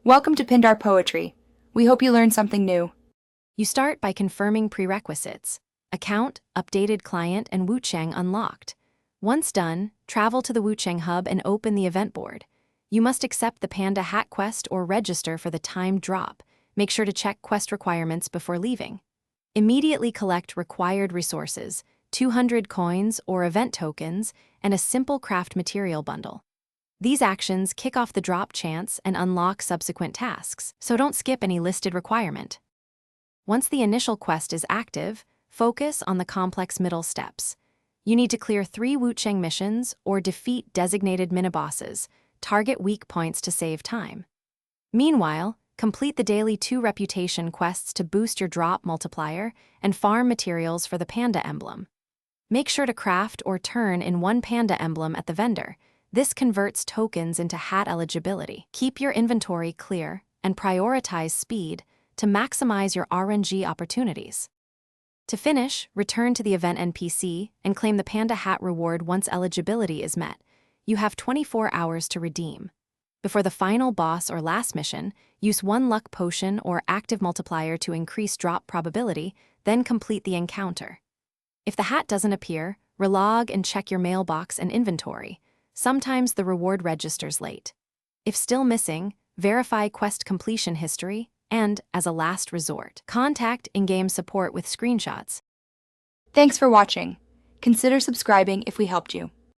Welcome to Pindar Poetry. We hope you learned something new. You start by confirming prerequisites: account, updated client, and Wuchang unlocked. Once done, travel to the Wuchang hub and open the event board. You must accept the Panda hat quest or register for the timed drop. Make sure to check quest requirements before leaving. Immediately collect required resources, 200 coins or event tokens, and a simple craft material bundle. These actions kick off the drop chance and unlock subsequent tasks, so don't skip any listed requirement. Once the initial quest is active, focus on the complex middle steps. You need to clear 3 Wuchang missions or defeat designated minibosses. Target weak points to save time. Meanwhile, complete the daily 2 reputation quests to boost your drop multiplier and farm materials for the Panda emblem. Make sure to craft or turn in 1 Panda emblem at the vendor. This converts tokens into hat eligibility. Keep your inventory clear and prioritize speed to maximize your RNG opportunities. To finish, return to the event NPC and claim the Panda hat reward once eligibility is met. You have 24 hours to redeem. Before the final boss or last mission, use 1 luck potion or active multiplier to increase drop probability, then complete the encounter. If the hat doesn't appear, relog and check your mailbox and inventory. Sometimes the reward registers late. If still missing, verify quest completion history, and, as a last resort, contact in-game support with screenshots. Thanks for watching. Consider subscribing if we helped you.